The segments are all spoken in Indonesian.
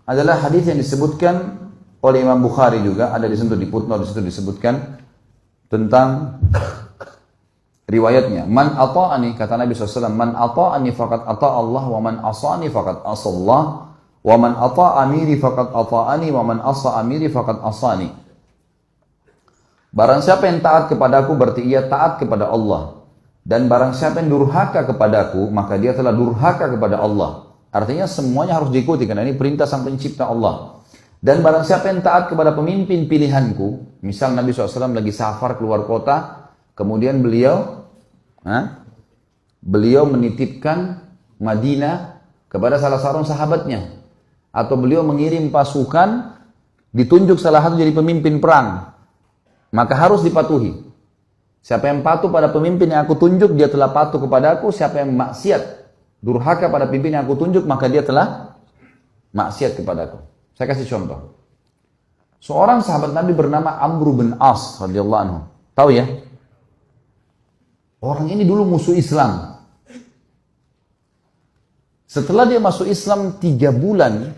adalah hadis yang disebutkan oleh Imam Bukhari juga, ada di situ di footnote, di situ disebutkan tentang riwayatnya. Man ata'ani, kata Nabi SAW, man ata'ani faqad ata'a Allah, wa man asa'ani faqad asa Allah, wa man ata'a amiri faqad ata'ani, wa man asa amiri faqad asani. Barang siapa yang taat kepadaku berarti ia taat kepada Allah, dan barang siapa yang durhaka kepadaku maka dia telah durhaka kepada Allah. Artinya semuanya harus diikuti karena ini perintah sang pencipta Allah. Dan barang siapa yang taat kepada pemimpin pilihanku, misal Nabi SAW lagi safar keluar kota, kemudian beliau menitipkan Madinah kepada salah seorang sahabatnya, atau beliau mengirim pasukan, ditunjuk salah satu jadi pemimpin perang, maka harus dipatuhi. Siapa yang patuh pada pemimpin yang aku tunjuk, dia telah patuh kepada aku. Siapa yang maksiat, durhaka pada pemimpin yang aku tunjuk, maka dia telah maksiat kepada aku. Saya kasih contoh. Seorang sahabat Nabi bernama Amr bin As radhiyallahu anhu. Tahu ya? Orang ini dulu musuh Islam. Setelah dia masuk Islam 3 bulan,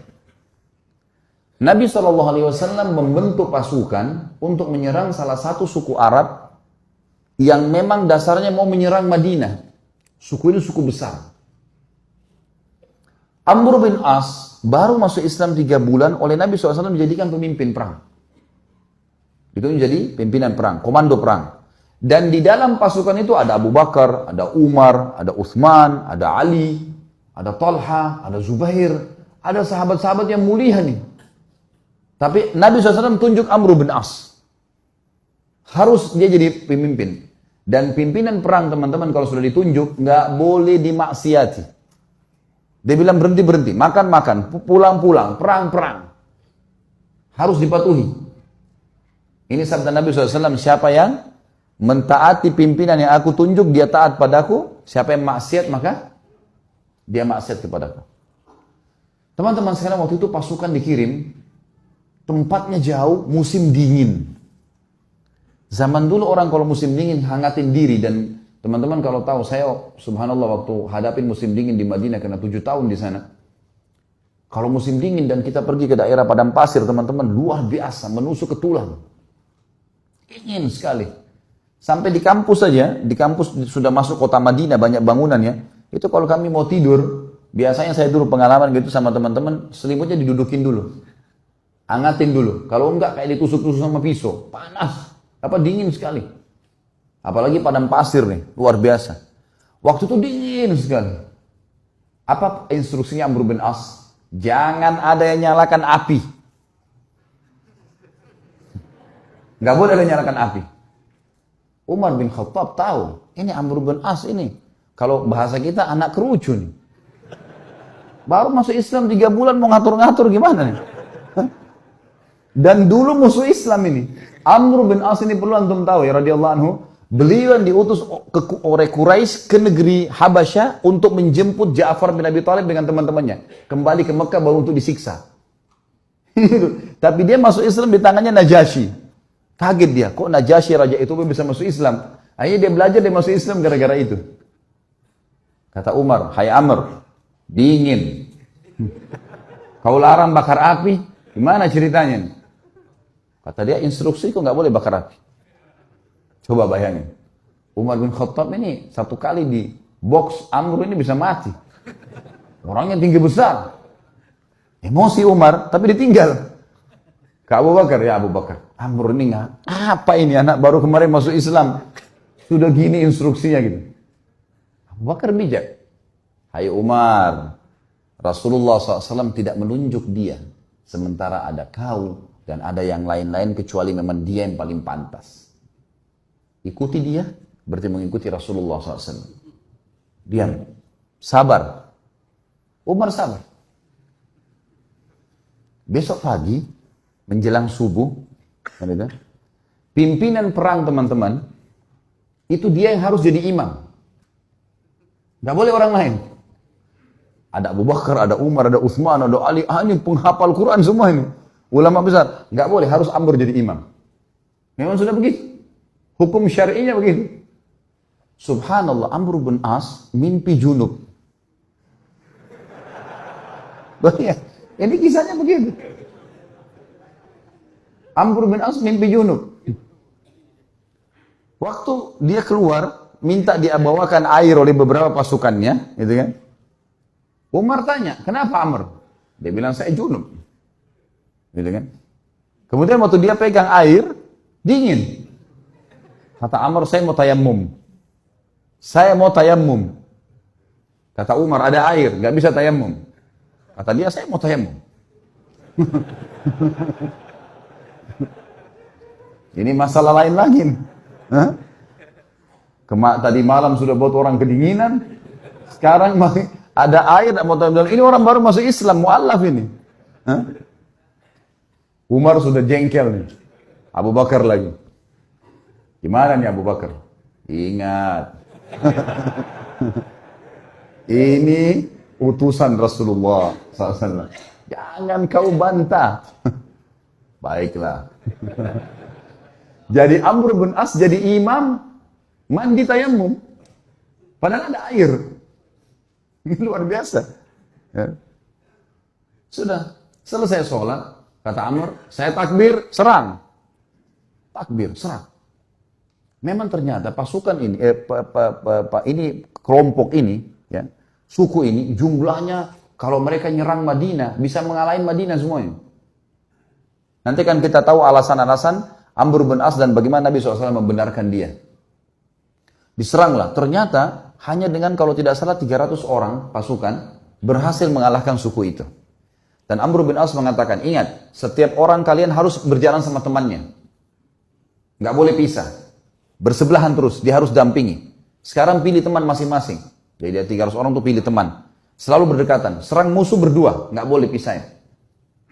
Nabi SAW membentuk pasukan untuk menyerang salah satu suku Arab yang memang dasarnya mau menyerang Madinah. Suku ini suku besar. Amr bin As baru masuk Islam 3 bulan, oleh Nabi SAW dijadikan pemimpin perang. Itu menjadi pimpinan perang, komando perang. Dan di dalam pasukan itu ada Abu Bakar, ada Umar, ada Uthman, ada Ali, ada Talha, ada Zubair, ada sahabat-sahabat yang mulia nih. Tapi Nabi SAW tunjuk Amr bin As. Harus dia jadi pemimpin. Dan pimpinan perang teman-teman kalau sudah ditunjuk, nggak boleh dimaksiati. Dia bilang berhenti-berhenti, makan-makan, pulang-pulang, perang-perang. Harus dipatuhi. Ini sabda Nabi SAW, siapa yang mentaati pimpinan yang aku tunjuk, dia taat padaku. Siapa yang maksiat, maka dia maksiat kepadaku. Teman-teman sekalian, waktu itu pasukan dikirim, tempatnya jauh, musim dingin. Zaman dulu orang kalau musim dingin hangatin diri, dan teman-teman kalau tahu, saya subhanallah waktu hadapin musim dingin di Madinah karena 7 tahun di sana. Kalau musim dingin dan kita pergi ke daerah padang pasir, teman-teman, luar biasa, menusuk ke tulang. Dingin sekali. Sampai di kampus saja, di kampus sudah masuk kota Madinah, banyak bangunannya. Itu kalau kami mau tidur, biasanya saya dulu pengalaman gitu sama teman-teman, selimutnya didudukin dulu. Hangatin dulu. Kalau enggak kayak ditusuk-tusuk sama pisau. Panas. Dingin sekali. Apalagi padang pasir nih, luar biasa. Waktu itu dingin sekali. Apa instruksinya Amr bin As? Jangan ada yang nyalakan api. Gak boleh ada yang nyalakan api. Umar bin Khattab tahu, ini Amr bin As ini. Kalau bahasa kita anak kerucu nih. Baru masuk Islam 3 bulan mau ngatur-ngatur gimana nih? Dan dulu musuh Islam ini. Amr bin As ini perlu antum tahu ya radhiyallahu anhu. Beliau yang diutus oleh Quraisy ke negeri Habasyah untuk menjemput Ja'far bin Abi Thalib dengan teman-temannya. Kembali ke Mekah baru untuk disiksa. Tapi dia masuk Islam di tangannya Najasyi. Kaget dia, kok Najasyi raja itu bisa masuk Islam? Akhirnya dia belajar, dia masuk Islam gara-gara itu. Kata Umar, hai Amr, dingin. Kau larang bakar api, gimana ceritanya? Kata dia, instruksi kok nggak boleh bakar api. Coba bayangin, Umar bin Khattab ini 1 kali di box Amr ini bisa mati. Orangnya tinggi besar. Emosi Umar, tapi ditinggal. Ke Abu Bakar, ya Abu Bakar, Amr ini nggak, apa ini anak baru kemarin masuk Islam, sudah gini instruksinya gitu. Abu Bakar bijak. Hai Umar, Rasulullah SAW tidak menunjuk dia, sementara ada kau dan ada yang lain-lain kecuali memang dia yang paling pantas. Ikuti dia, berarti mengikuti Rasulullah SAW. Diam, sabar. Umar sabar. Besok pagi, menjelang subuh, pimpinan perang teman-teman, itu dia yang harus jadi imam. Gak boleh orang lain. Ada Abu Bakar, ada Umar, ada Uthman, ada Ali, ini penghafal Quran semua ini. Ulama besar. Gak boleh, harus Amr jadi imam. Memang sudah begitu. Hukum syar'inya begitu. Subhanallah, Amr bin As mimpi junub. Ini kisahnya begitu. Amr bin As mimpi junub. Waktu dia keluar, minta dia bawakan air oleh beberapa pasukannya, gitu kan? Umar tanya, kenapa Amr? Dia bilang, saya junub. Gitu kan? Kemudian waktu dia pegang air, dingin. Kata Amr, saya mau tayammum. Saya mau tayammum. Kata Umar, ada air, gak bisa tayammum. Kata dia, saya mau tayammum. Ini masalah lain lagi. Tadi malam sudah buat orang kedinginan, sekarang ada air, tak mau tayammum. Ini orang baru masuk Islam, mu'allaf ini. Umar sudah jengkel nih. Abu Bakar lagi. Gimana nih Abu Bakar? Ingat. Ini utusan Rasulullah SAW. Jangan kau bantah. Baiklah. Jadi Amr bin As jadi imam mandi tayammum. Padahal ada air. Ini luar biasa. Ya. Sudah selesai sholat. Kata Amr, saya takbir, serang. Takbir, serang. Memang ternyata pasukan ini, kelompok ini, ya, suku ini jumlahnya kalau mereka nyerang Madinah bisa mengalahin Madinah semuanya. Nanti kan kita tahu alasan-alasan Amr bin As dan bagaimana Nabi SAW membenarkan dia. Diseranglah, ternyata hanya dengan kalau tidak salah 300 orang pasukan berhasil mengalahkan suku itu. Dan Amr bin As mengatakan, ingat, setiap orang kalian harus berjalan sama temannya. Nggak boleh pisah. Bersebelahan terus, dia harus dampingi. Sekarang pilih teman masing-masing. Jadi dia 300 orang tuh pilih teman. Selalu berdekatan, serang musuh berdua, nggak boleh pisah.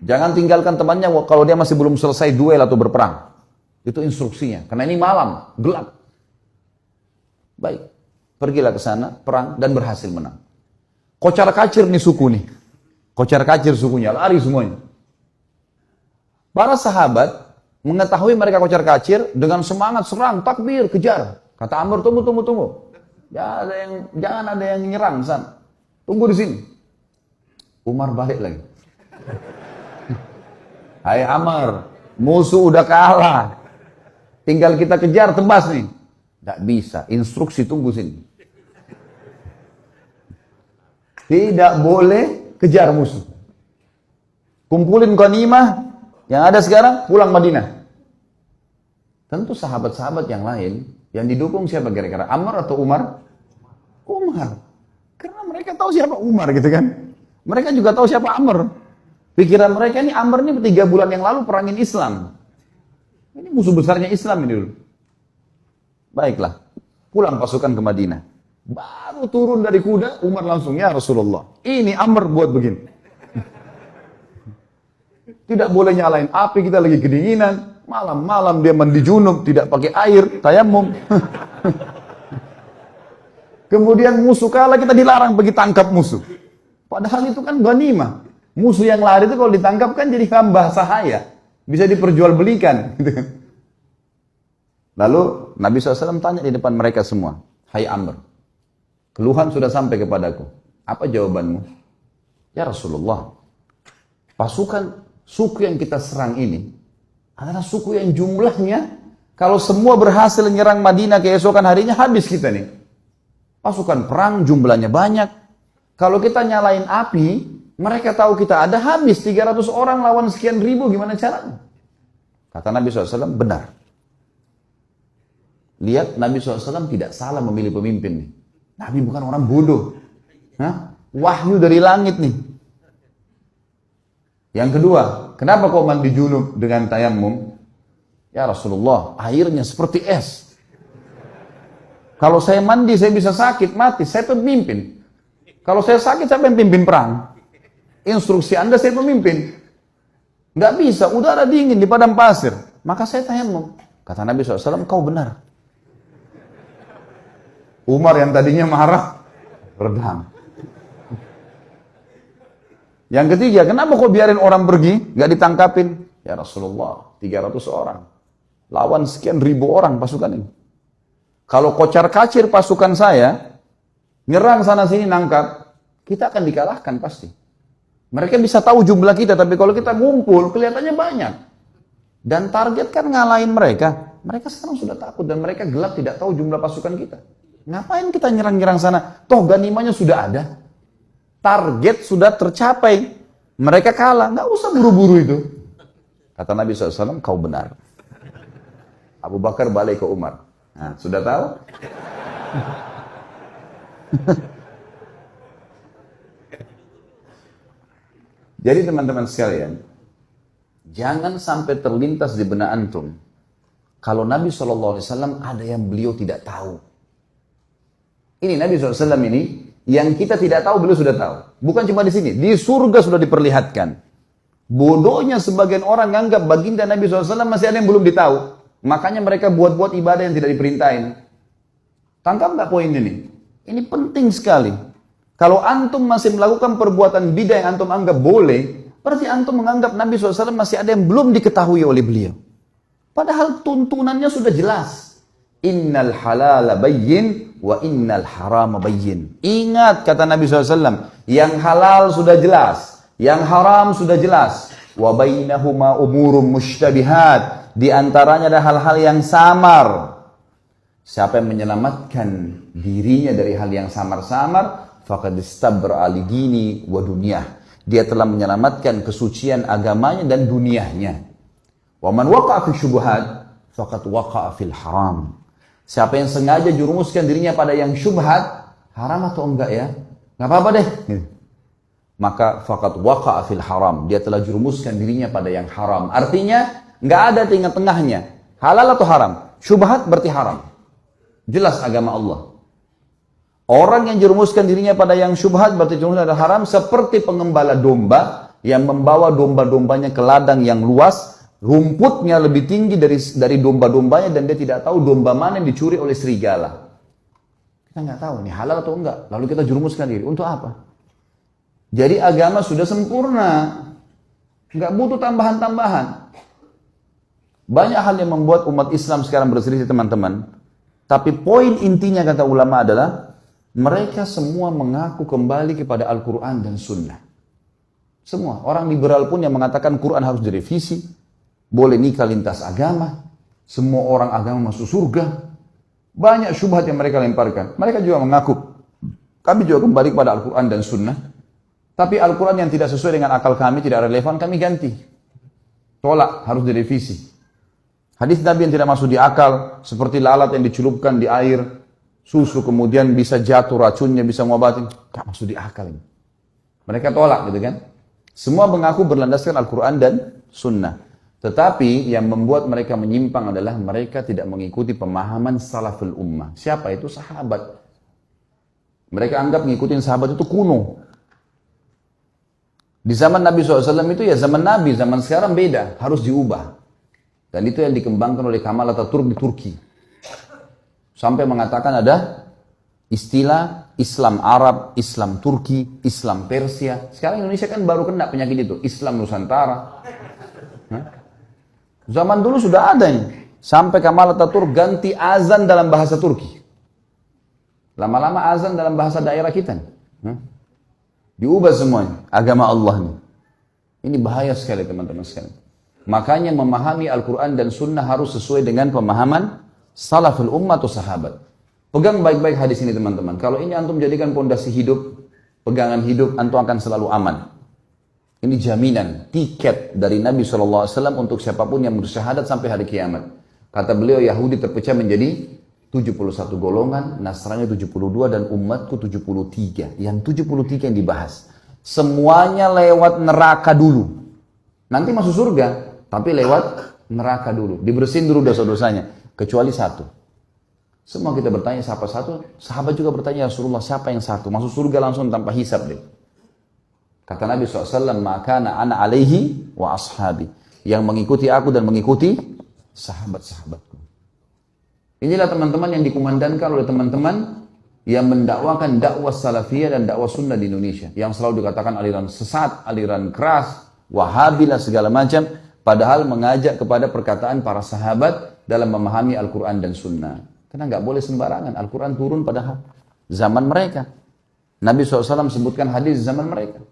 Jangan tinggalkan temannya kalau dia masih belum selesai duel atau berperang. Itu instruksinya, karena ini malam, gelap. Baik, pergilah ke sana, perang, dan berhasil menang. Kocar kacir nih suku nih. Kocar kacir sukunya, lari semuanya. Para sahabat mengetahui mereka kocar kacir dengan semangat serang, takbir, kejar. Kata Amr, tunggu. Jangan ada yang nyerang sana. Tunggu di sini. Umar balik lagi. Hai Amr, musuh udah kalah. Tinggal kita kejar, tebas nih. Tidak bisa, instruksi tunggu sini. Tidak boleh kejar musuh. Kumpulin ghanimah yang ada sekarang, pulang Madinah. Tentu sahabat-sahabat yang lain yang didukung siapa kira-kira? Amr atau Umar? Umar. Karena mereka tahu siapa Umar gitu kan. Mereka juga tahu siapa Amr. Pikiran mereka ini Amr ini 3 bulan yang lalu perangin Islam. Ini musuh besarnya Islam ini dulu. Baiklah, pulang pasukan ke Madinah. Baru turun dari kuda, Umar langsung, ya Rasulullah, ini Amr buat begini. Tidak boleh nyalain api, kita lagi kedinginan. Malam-malam dia mandi junub, tidak pakai air, tayammum. Kemudian musuh kalah, kita dilarang pergi tangkap musuh. Padahal itu kan ghanimah. Musuh yang lari itu kalau ditangkap kan jadi hamba sahaya. Bisa diperjualbelikan. Lalu Nabi SAW tanya di depan mereka semua, hai Amr, keluhan sudah sampai kepadaku. Apa jawabanmu? Ya Rasulullah, pasukan suku yang kita serang ini adalah suku yang jumlahnya kalau semua berhasil menyerang Madinah keesokan harinya habis kita nih. Pasukan perang jumlahnya banyak. Kalau kita nyalain api, mereka tahu kita ada habis 300 orang lawan sekian ribu, gimana caranya? Kata Nabi SAW, benar. Lihat Nabi SAW tidak salah memilih pemimpin nih. Nabi bukan orang bodoh. Wahyu dari langit nih. Yang kedua, kenapa kau mandi junub dengan tayammum? Ya Rasulullah, airnya seperti es. Kalau saya mandi, saya bisa sakit, mati. Saya pemimpin. Kalau saya sakit, saya pimpin perang. Instruksi Anda, saya pemimpin. Nggak bisa, udara dingin di padang pasir. Maka saya tayammum. Kata Nabi SAW, kau benar. Umar yang tadinya marah, redam. Yang ketiga, kenapa kau biarin orang pergi, nggak ditangkapin? Ya Rasulullah, 300 orang. Lawan sekian ribu orang pasukan ini. Kalau kocar kacir pasukan saya, nyerang sana sini nangkap, kita akan dikalahkan pasti. Mereka bisa tahu jumlah kita, tapi kalau kita ngumpul, kelihatannya banyak. Dan target kan ngalahin mereka. Mereka sekarang sudah takut dan mereka gelap tidak tahu jumlah pasukan kita. Ngapain kita nyerang-nyerang sana? Toh ganimanya sudah ada. Target sudah tercapai. Mereka kalah, nggak usah buru-buru itu. Kata Nabi SAW, kau benar. Abu Bakar balik ke Umar. Nah, sudah tahu? Jadi teman-teman sekalian, jangan sampai terlintas di benak antum kalau Nabi SAW ada yang beliau tidak tahu. Ini Nabi SAW ini yang kita tidak tahu beliau sudah tahu. Bukan cuma di sini, di surga sudah diperlihatkan. Bodohnya sebagian orang menganggap baginda Nabi SAW masih ada yang belum ditahu. Makanya mereka buat-buat ibadah yang tidak diperintahin. Tangkap nggak poin ini? Ini penting sekali. Kalau antum masih melakukan perbuatan bidah yang antum anggap boleh, berarti antum menganggap Nabi SAW masih ada yang belum diketahui oleh beliau. Padahal tuntunannya sudah jelas. Innal halala bayyin wa innal harama bayyin. Ingat kata Nabi SAW, yang halal sudah jelas, yang haram sudah jelas. Wa bainahuma umurum mushtabihat. Di antaranya ada hal-hal yang samar. Siapa yang menyelamatkan dirinya dari hal yang samar-samar, faqad istabra li dini wa dunyah. Dia telah menyelamatkan kesucian agamanya dan dunianya. Wa man waqa'a fi syubhat faqad waqa'a fil haram. Siapa yang sengaja jurumuskan dirinya pada yang syubhat, haram atau enggak ya? Enggak apa-apa deh. Maka faqad waqa'a fil haram. Dia telah jurumuskan dirinya pada yang haram. Artinya enggak ada tengah-tengahnya. Halal atau haram? Syubhat berarti haram. Jelas agama Allah. Orang yang jerumuskan dirinya pada yang syubhat berarti jerumuskan ada haram, seperti pengembala domba yang membawa domba-dombanya ke ladang yang luas, rumputnya lebih tinggi dari domba-dombanya dan dia tidak tahu domba mana yang dicuri oleh serigala. Kita nggak tahu ini halal atau enggak. Lalu kita jerumuskan diri untuk apa? Jadi agama sudah sempurna, nggak butuh tambahan-tambahan. Banyak hal yang membuat umat Islam sekarang berselisih teman-teman. Tapi poin intinya kata ulama adalah mereka semua mengaku kembali kepada Al-Quran dan Sunnah. Semua. Orang liberal pun yang mengatakan Quran harus direvisi. Boleh nikah lintas agama. Semua orang agama masuk surga. Banyak syubhat yang mereka lemparkan. Mereka juga mengaku. Kami juga kembali kepada Al-Quran dan Sunnah. Tapi Al-Quran yang tidak sesuai dengan akal kami, tidak relevan, kami ganti. Tolak, harus direvisi. Hadis Nabi yang tidak masuk di akal, seperti lalat yang dicelupkan di air, susu kemudian bisa jatuh racunnya, bisa ngobatin. Gak masuk di akal ini. Mereka tolak gitu kan. Semua mengaku berlandaskan Al-Quran dan Sunnah. Tetapi yang membuat mereka menyimpang adalah mereka tidak mengikuti pemahaman salaful ummah. Siapa itu? Sahabat. Mereka anggap ngikutin sahabat itu kuno. Di zaman Nabi SAW itu ya zaman Nabi, zaman sekarang beda, harus diubah. Dan itu yang dikembangkan oleh Kemal Atatürk di Turki. Sampai mengatakan ada istilah Islam Arab, Islam Turki, Islam Persia. Sekarang Indonesia kan baru kena penyakit itu, Islam Nusantara. Zaman dulu sudah ada ini. Sampai Kemal Atatürk ganti azan dalam bahasa Turki. Lama-lama azan dalam bahasa daerah kita. Diubah semuanya, agama Allah ini. Ini bahaya sekali teman-teman sekalian. Makanya memahami Al-Quran dan Sunnah harus sesuai dengan pemahaman salaful ummah atau sahabat. Pegang baik-baik hadis ini teman-teman. Kalau ini antum jadikan pondasi hidup, pegangan hidup, antum akan selalu aman. Ini jaminan, tiket dari Nabi SAW untuk siapapun yang bersyahadat sampai hari kiamat. Kata beliau, Yahudi terpecah menjadi 71 golongan, Nasrani 72 dan umatku 73. Yang 73 yang dibahas. Semuanya lewat neraka dulu. Nanti masuk surga. Tapi lewat neraka dulu. Dibersihin dulu dosa-dosanya. Kecuali satu. Semua kita bertanya siapa satu. Sahabat juga bertanya, Rasulullah siapa yang satu? Masuk surga langsung tanpa hisab deh. Kata Nabi SAW, Makana ana alaihi wa ashabi. Yang mengikuti aku dan mengikuti sahabat-sahabatku. Inilah teman-teman yang dikumandangkan oleh teman-teman yang mendakwakan dakwah salafiyah dan dakwah sunnah di Indonesia. Yang selalu dikatakan aliran sesat, aliran keras, wahabilah segala macam. Padahal mengajak kepada perkataan para sahabat dalam memahami Al-Quran dan Sunnah. Karena nggak boleh sembarangan. Al-Quran turun pada zaman mereka. Nabi SAW sebutkan hadis zaman mereka.